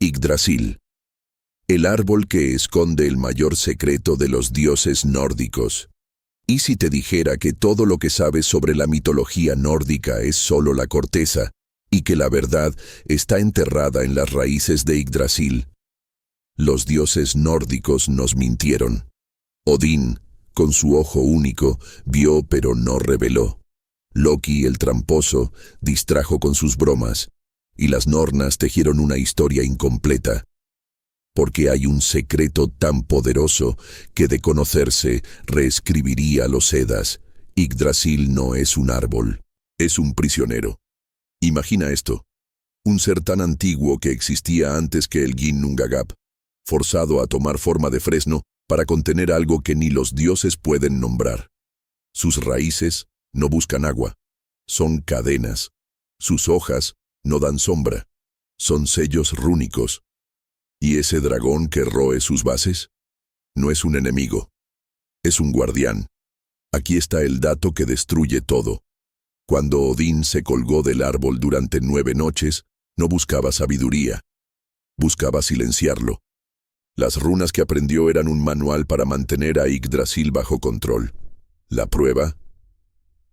Yggdrasil. El árbol que esconde el mayor secreto de los dioses nórdicos. ¿Y si te dijera que todo lo que sabes sobre la mitología nórdica es solo la corteza, y que la verdad está enterrada en las raíces de Yggdrasil? Los dioses nórdicos nos mintieron. Odín, con su ojo único, vio pero no reveló. Loki, el tramposo, distrajo con sus bromas, y las nornas tejieron una historia incompleta. Porque hay un secreto tan poderoso que de conocerse reescribiría los Eddas. Yggdrasil no es un árbol, es un prisionero. Imagina esto, un ser tan antiguo que existía antes que el Ginnungagap, forzado a tomar forma de fresno para contener algo que ni los dioses pueden nombrar. Sus raíces no buscan agua, son cadenas. Sus hojas no dan sombra, son sellos rúnicos. ¿Y ese dragón que roe sus bases? No es un enemigo, es un guardián. Aquí está el dato que destruye todo. Cuando Odín se colgó del árbol durante 9 noches, no buscaba sabiduría, buscaba silenciarlo. Las runas que aprendió eran un manual para mantener a Yggdrasil bajo control. ¿La prueba?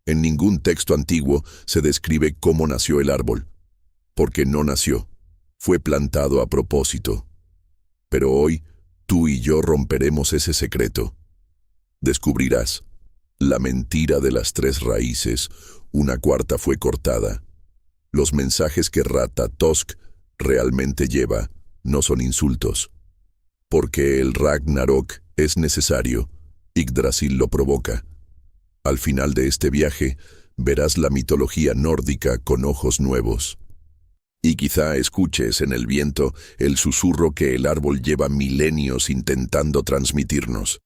En ningún texto antiguo se describe cómo nació el árbol, porque no nació, fue plantado a propósito. Pero hoy, tú y yo romperemos ese secreto. Descubrirás la mentira de las 3 raíces, una cuarta fue cortada. Los mensajes que Rata-Tosk realmente lleva no son insultos. Porque el Ragnarok es necesario, Yggdrasil lo provoca. Al final de este viaje, verás la mitología nórdica con ojos nuevos. Y quizá escuches en el viento el susurro que el árbol lleva milenios intentando transmitirnos.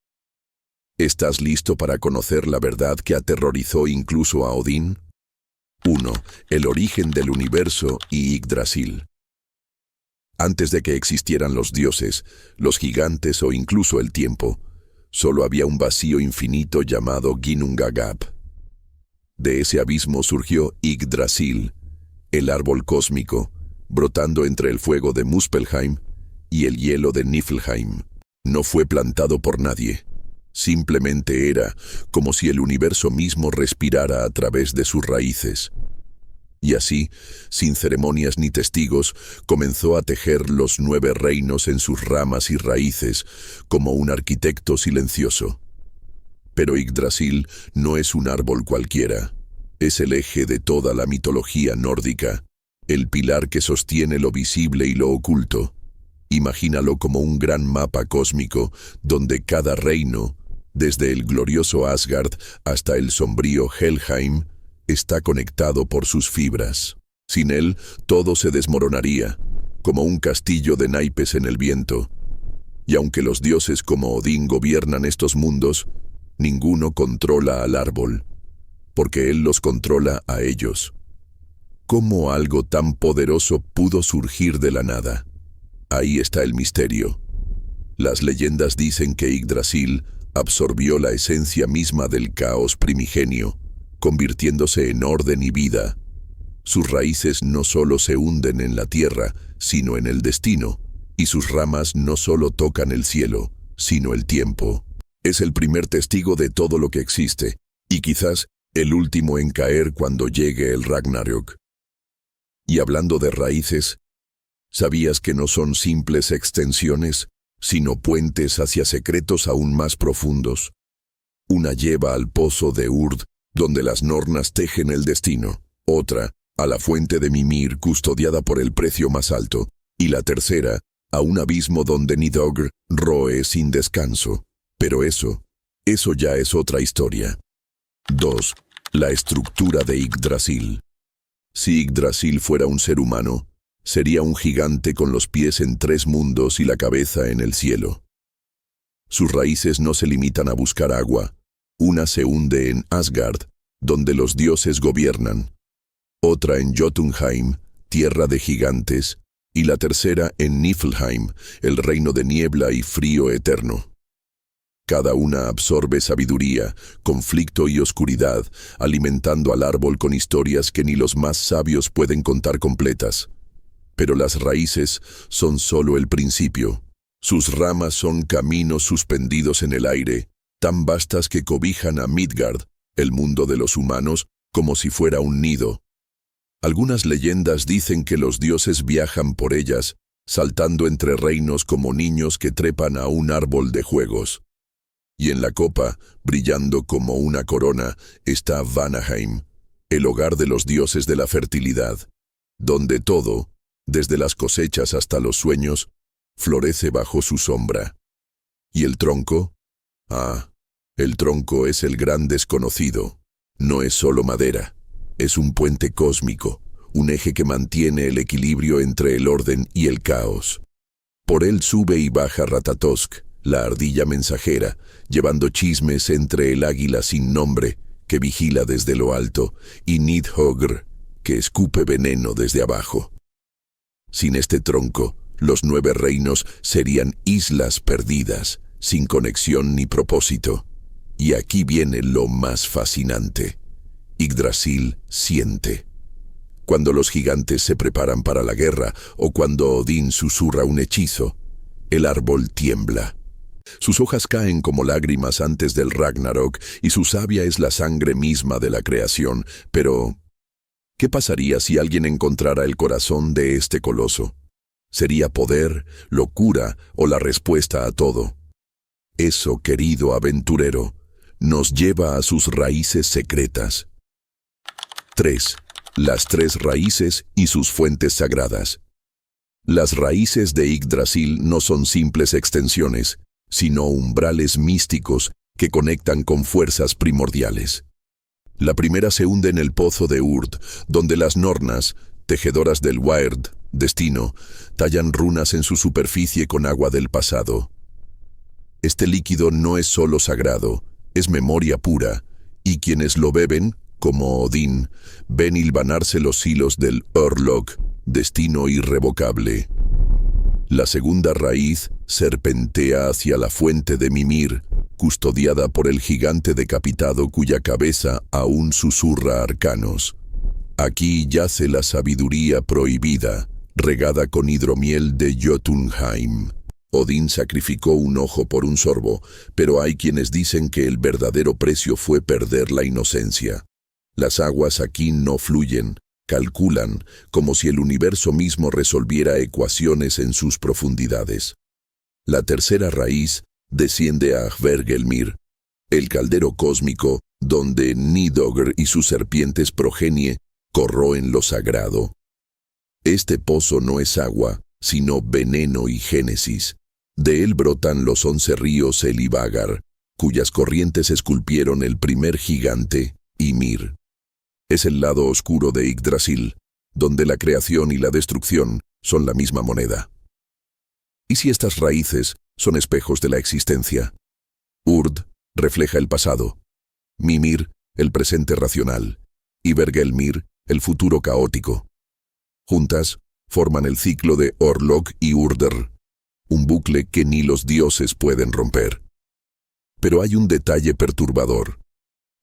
¿Estás listo para conocer la verdad que aterrorizó incluso a Odín? 1. El origen del universo y Yggdrasil. Antes de que existieran los dioses, los gigantes o incluso el tiempo, solo había un vacío infinito llamado Ginnungagap. De ese abismo surgió Yggdrasil, el árbol cósmico, brotando entre el fuego de Muspelheim y el hielo de Niflheim. No fue plantado por nadie. Simplemente era como si el universo mismo respirara a través de sus raíces. Y así, sin ceremonias ni testigos, comenzó a tejer los 9 reinos en sus ramas y raíces, como un arquitecto silencioso. Pero Yggdrasil no es un árbol cualquiera. Es el eje de toda la mitología nórdica, el pilar que sostiene lo visible y lo oculto. Imagínalo como un gran mapa cósmico, donde cada reino, desde el glorioso Asgard hasta el sombrío Helheim, está conectado por sus fibras. Sin él, todo se desmoronaría, como un castillo de naipes en el viento. Y aunque los dioses como Odín gobiernan estos mundos, ninguno controla al árbol, porque él los controla a ellos. ¿Cómo algo tan poderoso pudo surgir de la nada? Ahí está el misterio. Las leyendas dicen que Yggdrasil absorbió la esencia misma del caos primigenio, convirtiéndose en orden y vida. Sus raíces no solo se hunden en la tierra, sino en el destino, y sus ramas no solo tocan el cielo, sino el tiempo. Es el primer testigo de todo lo que existe, y quizás el último en caer cuando llegue el Ragnarok. Y hablando de raíces, ¿sabías que no son simples extensiones, sino puentes hacia secretos aún más profundos? Una lleva al pozo de Urd, donde las nornas tejen el destino, otra, a la fuente de Mimir custodiada por el precio más alto, y la tercera, a un abismo donde Nidogr roe sin descanso. Pero eso ya es otra historia. 2. La estructura de Yggdrasil. Si Yggdrasil fuera un ser humano, sería un gigante con los pies en 3 mundos y la cabeza en el cielo. Sus raíces no se limitan a buscar agua. Una se hunde en Asgard, donde los dioses gobiernan, otra en Jotunheim, tierra de gigantes, y la tercera en Niflheim, el reino de niebla y frío eterno. Cada una absorbe sabiduría, conflicto y oscuridad, alimentando al árbol con historias que ni los más sabios pueden contar completas. Pero las raíces son solo el principio. Sus ramas son caminos suspendidos en el aire, tan vastas que cobijan a Midgard, el mundo de los humanos, como si fuera un nido. Algunas leyendas dicen que los dioses viajan por ellas, saltando entre reinos como niños que trepan a un árbol de juegos. Y en la copa, brillando como una corona, está Vanaheim, el hogar de los dioses de la fertilidad, donde todo, desde las cosechas hasta los sueños, florece bajo su sombra. ¿Y el tronco? El tronco es el gran desconocido. No es solo madera, es un puente cósmico, un eje que mantiene el equilibrio entre el orden y el caos. Por él sube y baja Ratatosk, la ardilla mensajera, llevando chismes entre el águila sin nombre, que vigila desde lo alto, y Nidhogr, que escupe veneno desde abajo. Sin este tronco, los 9 reinos serían islas perdidas, sin conexión ni propósito. Y aquí viene lo más fascinante. Yggdrasil siente. Cuando los gigantes se preparan para la guerra o cuando Odín susurra un hechizo, el árbol tiembla. Sus hojas caen como lágrimas antes del Ragnarok y su savia es la sangre misma de la creación. Pero, ¿qué pasaría si alguien encontrara el corazón de este coloso? ¿Sería poder, locura o la respuesta a todo? Eso, querido aventurero, nos lleva a sus raíces secretas. 3. Las 3 raíces y sus fuentes sagradas. Las raíces de Yggdrasil no son simples extensiones, sino umbrales místicos que conectan con fuerzas primordiales. La primera se hunde en el pozo de Urd, donde las Nornas, tejedoras del Weird, destino, tallan runas en su superficie con agua del pasado. Este líquido no es solo sagrado, es memoria pura, y quienes lo beben, como Odín, ven hilvanarse los hilos del Orlok, destino irrevocable. La segunda raíz serpentea hacia la fuente de Mimir, custodiada por el gigante decapitado cuya cabeza aún susurra arcanos. Aquí yace la sabiduría prohibida, regada con hidromiel de Jotunheim. Odín sacrificó un ojo por un sorbo, pero hay quienes dicen que el verdadero precio fue perder la inocencia. Las aguas aquí no fluyen, calculan, como si el universo mismo resolviera ecuaciones en sus profundidades. La tercera raíz desciende a Hvergelmir, el caldero cósmico donde Nidhogr y sus serpientes progenie corroen lo sagrado. Este pozo no es agua, sino veneno y génesis. De él brotan los 11 ríos Elivagar, cuyas corrientes esculpieron el primer gigante, Ymir. Es el lado oscuro de Yggdrasil, donde la creación y la destrucción son la misma moneda. ¿Y si estas raíces son espejos de la existencia? Urd refleja el pasado, Mimir, el presente racional, y Hvergelmir, el futuro caótico. Juntas, forman el ciclo de Orlok y Urder, un bucle que ni los dioses pueden romper. Pero hay un detalle perturbador.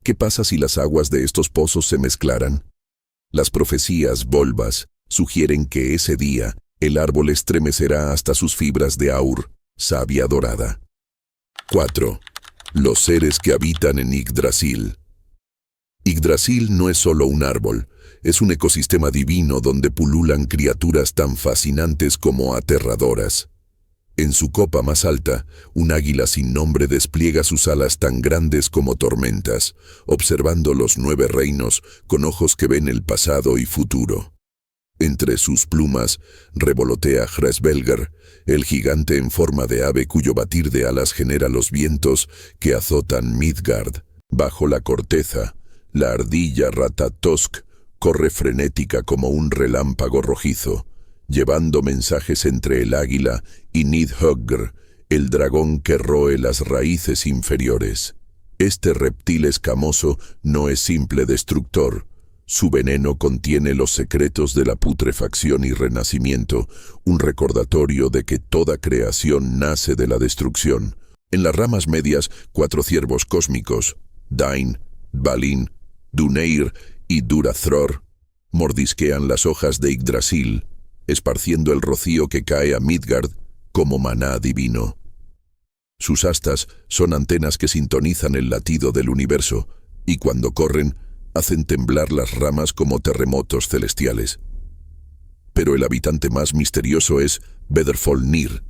¿Qué pasa si las aguas de estos pozos se mezclaran? Las profecías volvas sugieren que ese día el árbol estremecerá hasta sus fibras de Aur, savia dorada. 4. Los seres que habitan en Yggdrasil. Yggdrasil no es solo un árbol, es un ecosistema divino donde pululan criaturas tan fascinantes como aterradoras. En su copa más alta, un águila sin nombre despliega sus alas tan grandes como tormentas, observando los 9 reinos con ojos que ven el pasado y futuro. Entre sus plumas revolotea Hresvelgr, el gigante en forma de ave cuyo batir de alas genera los vientos que azotan Midgard. Bajo la corteza, la ardilla Ratatosk corre frenética como un relámpago rojizo, llevando mensajes entre el águila y Nidhogr, el dragón que roe las raíces inferiores. Este reptil escamoso no es simple destructor. Su veneno contiene los secretos de la putrefacción y renacimiento, un recordatorio de que toda creación nace de la destrucción. En las ramas medias, 4 ciervos cósmicos, Dain, Dvalin, Duneir y Durathror, mordisquean las hojas de Yggdrasil, esparciendo el rocío que cae a Midgard como maná divino. Sus astas son antenas que sintonizan el latido del universo, y cuando corren, hacen temblar las ramas como terremotos celestiales. Pero el habitante más misterioso es Vedrfolnir,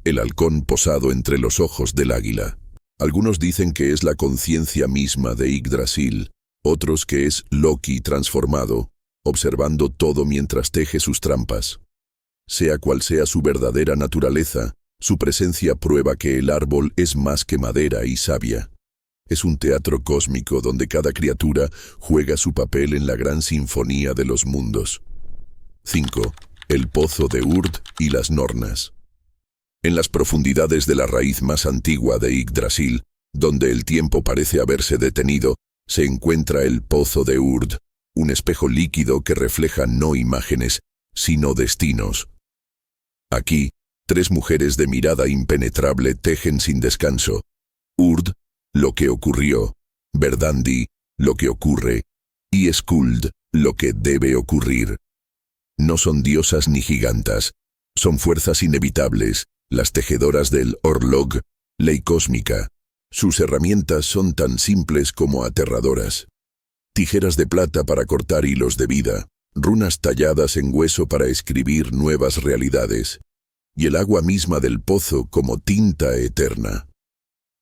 el halcón posado entre los ojos del águila. Algunos dicen que es la conciencia misma de Yggdrasil, otros que es Loki transformado, observando todo mientras teje sus trampas. Sea cual sea su verdadera naturaleza, su presencia prueba que el árbol es más que madera y savia. Es un teatro cósmico donde cada criatura juega su papel en la gran sinfonía de los mundos. 5. El pozo de Urd y las Nornas. En las profundidades de la raíz más antigua de Yggdrasil, donde el tiempo parece haberse detenido, se encuentra el pozo de Urd, un espejo líquido que refleja no imágenes, sino destinos. Aquí, 3 mujeres de mirada impenetrable tejen sin descanso. Urd, lo que ocurrió; Verdandi, lo que ocurre; y Skuld, lo que debe ocurrir. No son diosas ni gigantas, son fuerzas inevitables, las tejedoras del Orlog, ley cósmica. Sus herramientas son tan simples como aterradoras. Tijeras de plata para cortar hilos de vida, runas talladas en hueso para escribir nuevas realidades, y el agua misma del pozo como tinta eterna.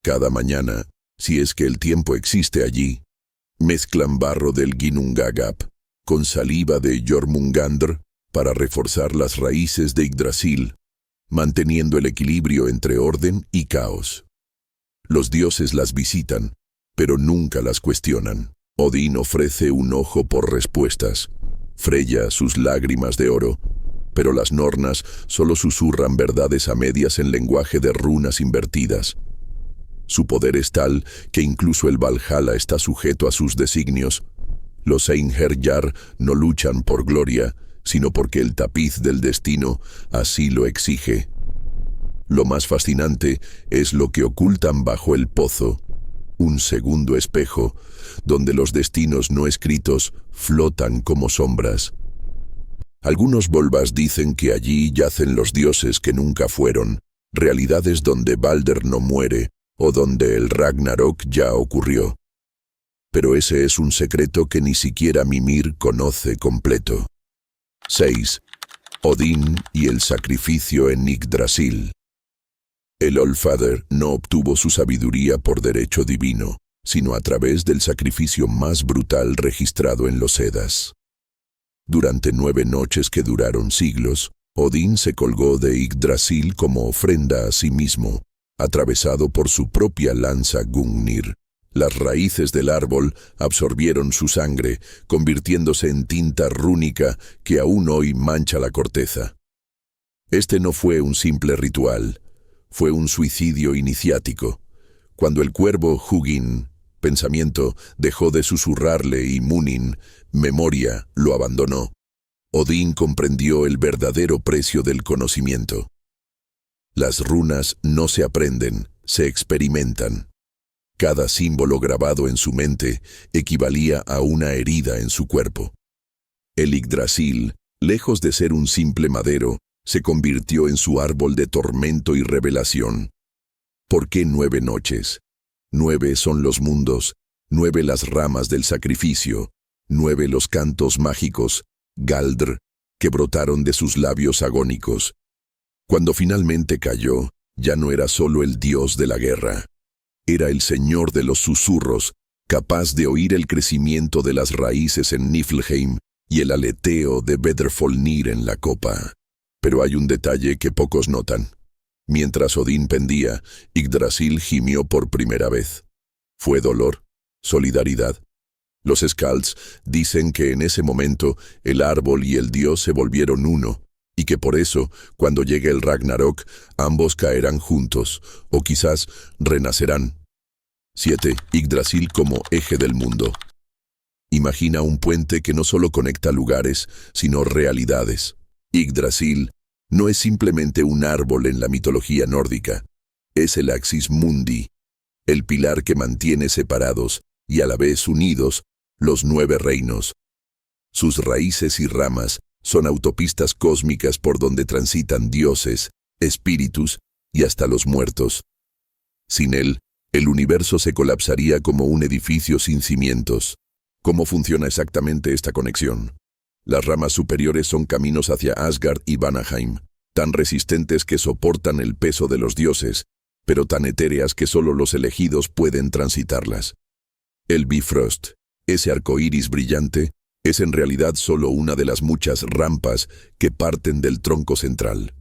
Cada mañana, si es que el tiempo existe allí, mezclan barro del Ginnungagap con saliva de Jormungandr para reforzar las raíces de Yggdrasil, manteniendo el equilibrio entre orden y caos. Los dioses las visitan, pero nunca las cuestionan. Odín ofrece un ojo por respuestas, Freya sus lágrimas de oro, pero las Nornas solo susurran verdades a medias en lenguaje de runas invertidas. Su poder es tal que incluso el Valhalla está sujeto a sus designios. Los Einherjar no luchan por gloria, sino porque el tapiz del destino así lo exige. Lo más fascinante es lo que ocultan bajo el pozo, un segundo espejo, donde los destinos no escritos flotan como sombras. Algunos Volvas dicen que allí yacen los dioses que nunca fueron, realidades donde Balder no muere o donde el Ragnarok ya ocurrió. Pero ese es un secreto que ni siquiera Mimir conoce completo. 6. Odín y el sacrificio en Yggdrasil. El Allfather no obtuvo su sabiduría por derecho divino, sino a través del sacrificio más brutal registrado en los Eddas. Durante 9 noches que duraron siglos, Odín se colgó de Yggdrasil como ofrenda a sí mismo, atravesado por su propia lanza Gungnir. Las raíces del árbol absorbieron su sangre, convirtiéndose en tinta rúnica que aún hoy mancha la corteza. Este no fue un simple ritual, fue un suicidio iniciático. Cuando el cuervo Hugin, pensamiento, dejó de susurrarle y Munin, memoria, lo abandonó, Odín comprendió el verdadero precio del conocimiento. Las runas no se aprenden, se experimentan. Cada símbolo grabado en su mente equivalía a una herida en su cuerpo. El Yggdrasil, lejos de ser un simple madero, se convirtió en su árbol de tormento y revelación. ¿Por qué 9 noches? 9 son los mundos, 9 las ramas del sacrificio, 9 los cantos mágicos, Galdr, que brotaron de sus labios agónicos. Cuando finalmente cayó, ya no era solo el dios de la guerra. Era el señor de los susurros, capaz de oír el crecimiento de las raíces en Niflheim y el aleteo de Vedrfolnir en la copa. Pero hay un detalle que pocos notan. Mientras Odín pendía, Yggdrasil gimió por primera vez. ¿Fue dolor? ¿Solidaridad? Los Skalds dicen que en ese momento el árbol y el dios se volvieron uno, y que por eso, cuando llegue el Ragnarok, ambos caerán juntos, o quizás renacerán. 7. Yggdrasil como eje del mundo. Imagina un puente que no solo conecta lugares, sino realidades. Yggdrasil no es simplemente un árbol en la mitología nórdica, es el Axis Mundi, el pilar que mantiene separados y a la vez unidos los 9 reinos. Sus raíces y ramas Son autopistas cósmicas por donde transitan dioses, espíritus y hasta los muertos. Sin él, el universo se colapsaría como un edificio sin cimientos. ¿Cómo funciona exactamente esta conexión? Las ramas superiores son caminos hacia Asgard y Vanaheim, tan resistentes que soportan el peso de los dioses, pero tan etéreas que solo los elegidos pueden transitarlas. El Bifrost, ese arco iris brillante, es en realidad solo una de las muchas rampas que parten del tronco central.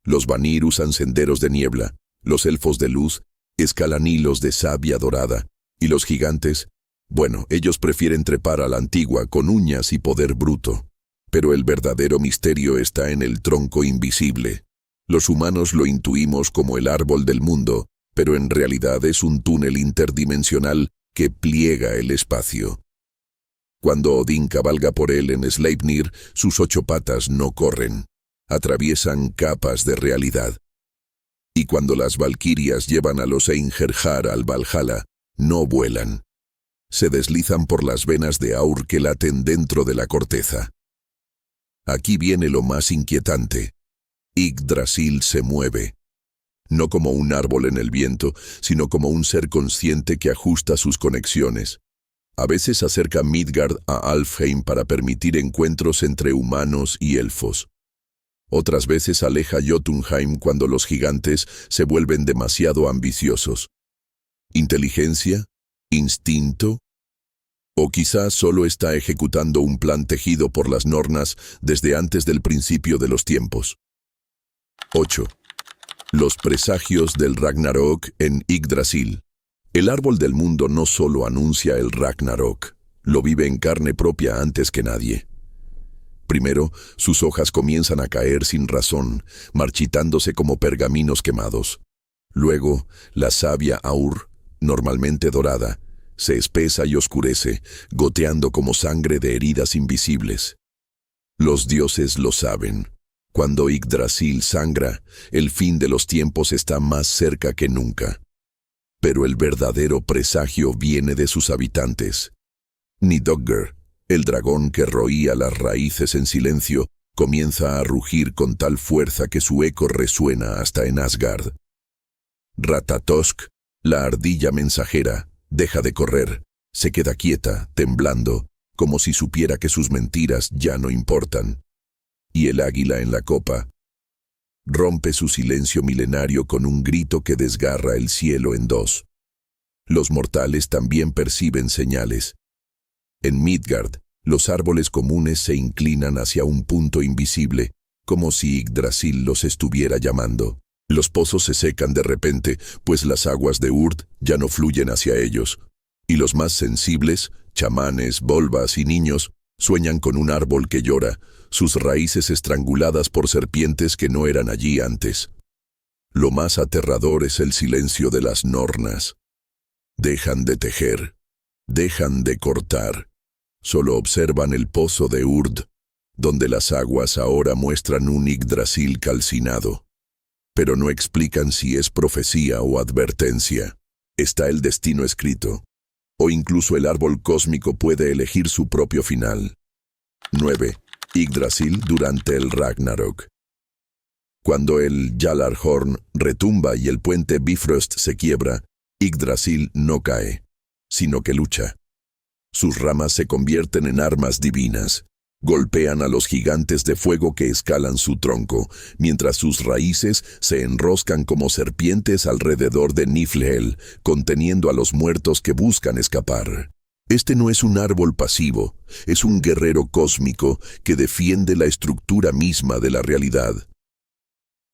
Los Vanir usan senderos de niebla, los elfos de luz escalan hilos de savia dorada, y los gigantes, bueno, ellos prefieren trepar a la antigua con uñas y poder bruto. Pero el verdadero misterio está en el tronco invisible. Los humanos lo intuimos como el árbol del mundo, pero en realidad es un túnel interdimensional que pliega el espacio. Cuando Odín cabalga por él en Sleipnir, sus 8 patas no corren, atraviesan capas de realidad. Y cuando las valquirias llevan a los Einherjar al Valhalla, no vuelan. Se deslizan por las venas de Aur que laten dentro de la corteza. Aquí viene lo más inquietante. Yggdrasil se mueve. No como un árbol en el viento, sino como un ser consciente que ajusta sus conexiones. A veces acerca Midgard a Alfheim para permitir encuentros entre humanos y elfos. Otras veces aleja Jotunheim cuando los gigantes se vuelven demasiado ambiciosos. ¿Inteligencia? ¿Instinto? ¿O quizás solo está ejecutando un plan tejido por las Nornas desde antes del principio de los tiempos? 8. Los presagios del Ragnarok en Yggdrasil. El árbol del mundo no solo anuncia el Ragnarok, lo vive en carne propia antes que nadie. Primero, sus hojas comienzan a caer sin razón, marchitándose como pergaminos quemados. Luego, la savia Aur, normalmente dorada, se espesa y oscurece, goteando como sangre de heridas invisibles. Los dioses lo saben. Cuando Yggdrasil sangra, el fin de los tiempos está más cerca que nunca. Pero el verdadero presagio viene de sus habitantes. Nidogger, el dragón que roía las raíces en silencio, comienza a rugir con tal fuerza que su eco resuena hasta en Asgard. Ratatosk, la ardilla mensajera, deja de correr, se queda quieta, temblando, como si supiera que sus mentiras ya no importan. Y el águila en la copa rompe su silencio milenario con un grito que desgarra el cielo en dos. Los mortales también perciben señales. En Midgard, los árboles comunes se inclinan hacia un punto invisible, como si Yggdrasil los estuviera llamando. Los pozos se secan de repente, pues las aguas de Urd ya no fluyen hacia ellos. Y los más sensibles, chamanes, volvas y niños, sueñan con un árbol que llora, sus raíces estranguladas por serpientes que no eran allí antes. Lo más aterrador es el silencio de las Nornas. Dejan de tejer, dejan de cortar. Solo observan el pozo de Urd, donde las aguas ahora muestran un Yggdrasil calcinado. Pero no explican si es profecía o advertencia. Está el destino escrito. O incluso el árbol cósmico puede elegir su propio final. 9. Yggdrasil durante el Ragnarok. Cuando el Gjallarhorn retumba y el puente Bifrost se quiebra, Yggdrasil no cae, sino que lucha. Sus ramas se convierten en armas divinas. Golpean a los gigantes de fuego que escalan su tronco, mientras sus raíces se enroscan como serpientes alrededor de Niflhel, conteniendo a los muertos que buscan escapar. Este no es un árbol pasivo, es un guerrero cósmico que defiende la estructura misma de la realidad.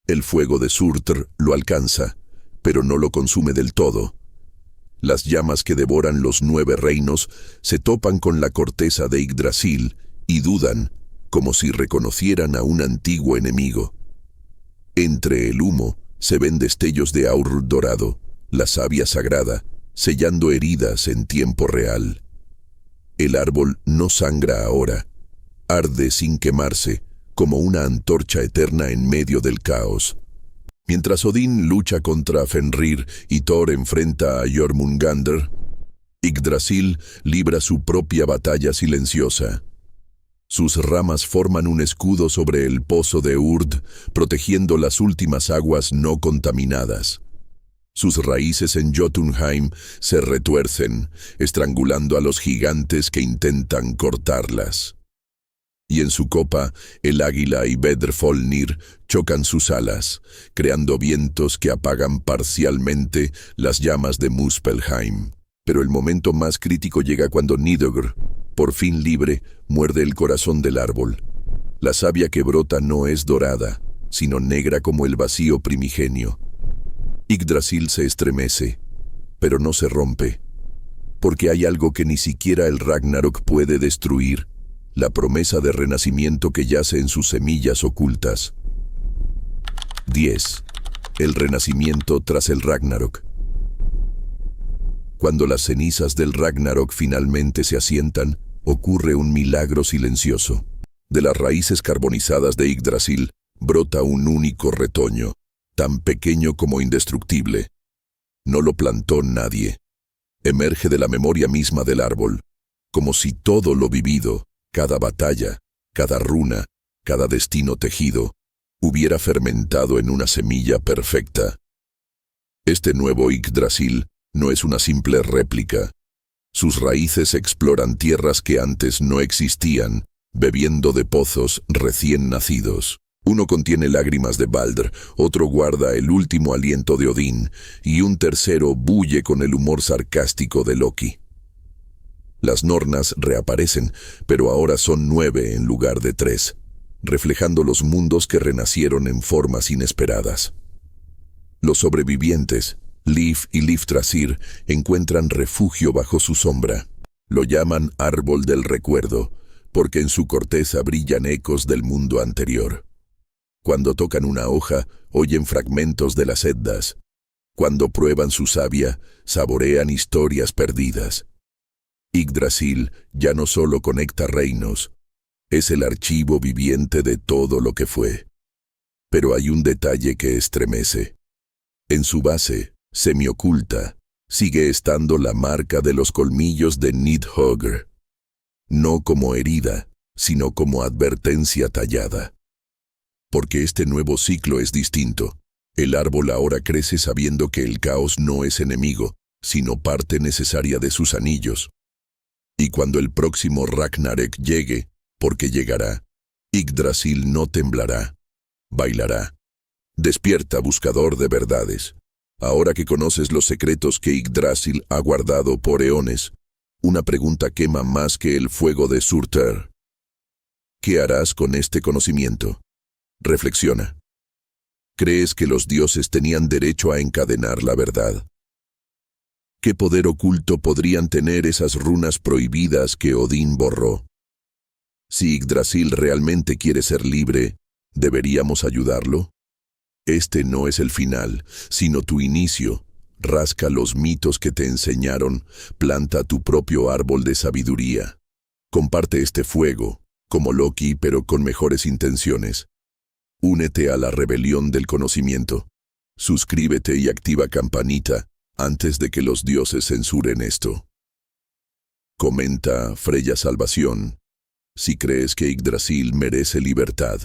El fuego de Surtr lo alcanza, pero no lo consume del todo. Las llamas que devoran los 9 reinos se topan con la corteza de Yggdrasil y dudan, como si reconocieran a un antiguo enemigo. Entre el humo se ven destellos de Aur dorado, la savia sagrada, sellando heridas en tiempo real. El árbol no sangra ahora, arde sin quemarse, como una antorcha eterna en medio del caos. Mientras Odín lucha contra Fenrir y Thor enfrenta a Jormungandr, Yggdrasil libra su propia batalla silenciosa. Sus ramas forman un escudo sobre el pozo de Urd, protegiendo las últimas aguas no contaminadas. Sus raíces en Jotunheim se retuercen, estrangulando a los gigantes que intentan cortarlas. Y en su copa, el águila y Vedrfolnir chocan sus alas, creando vientos que apagan parcialmente las llamas de Muspelheim. Pero el momento más crítico llega cuando Nidogr, por fin libre, muerde el corazón del árbol. La savia que brota no es dorada, sino negra como el vacío primigenio. Yggdrasil se estremece, pero no se rompe, porque hay algo que ni siquiera el Ragnarok puede destruir, la promesa de renacimiento que yace en sus semillas ocultas. 10. El renacimiento tras el Ragnarok. Cuando las cenizas del Ragnarok finalmente se asientan, ocurre un milagro silencioso. De las raíces carbonizadas de Yggdrasil brota un único retoño, tan pequeño como indestructible. No lo plantó nadie. Emerge de la memoria misma del árbol, como si todo lo vivido, cada batalla, cada runa, cada destino tejido, hubiera fermentado en una semilla perfecta. Este nuevo Yggdrasil no es una simple réplica. Sus raíces exploran tierras que antes no existían, bebiendo de pozos recién nacidos. Uno contiene lágrimas de Baldr, otro guarda el último aliento de Odín, y un tercero bulle con el humor sarcástico de Loki. Las Nornas reaparecen, pero ahora son 9 en lugar de 3, reflejando los mundos que renacieron en formas inesperadas. Los sobrevivientes, Lif y Liftrasir, encuentran refugio bajo su sombra. Lo llaman Árbol del Recuerdo, porque en su corteza brillan ecos del mundo anterior. Cuando tocan una hoja, oyen fragmentos de las Eddas. Cuando prueban su savia, saborean historias perdidas. Yggdrasil ya no solo conecta reinos, es el archivo viviente de todo lo que fue. Pero hay un detalle que estremece. En su base, semioculta, sigue estando la marca de los colmillos de Nidhogr. No como herida, sino como advertencia tallada. Porque este nuevo ciclo es distinto. El árbol ahora crece sabiendo que el caos no es enemigo, sino parte necesaria de sus anillos. Y cuando el próximo Ragnarök llegue, porque llegará, Yggdrasil no temblará, bailará. Despierta, buscador de verdades. Ahora que conoces los secretos que Yggdrasil ha guardado por eones, una pregunta quema más que el fuego de Surtr. ¿Qué harás con este conocimiento? Reflexiona. ¿Crees que los dioses tenían derecho a encadenar la verdad? ¿Qué poder oculto podrían tener esas runas prohibidas que Odín borró? Si Yggdrasil realmente quiere ser libre, ¿deberíamos ayudarlo? Este no es el final, sino tu inicio. Rasca los mitos que te enseñaron, planta tu propio árbol de sabiduría. Comparte este fuego, como Loki, pero con mejores intenciones. Únete a la rebelión del conocimiento. Suscríbete y activa campanita antes de que los dioses censuren esto. Comenta Freya Salvación si crees que Yggdrasil merece libertad.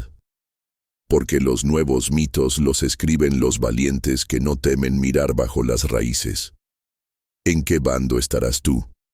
Porque los nuevos mitos los escriben los valientes que no temen mirar bajo las raíces. ¿En qué bando estarás tú?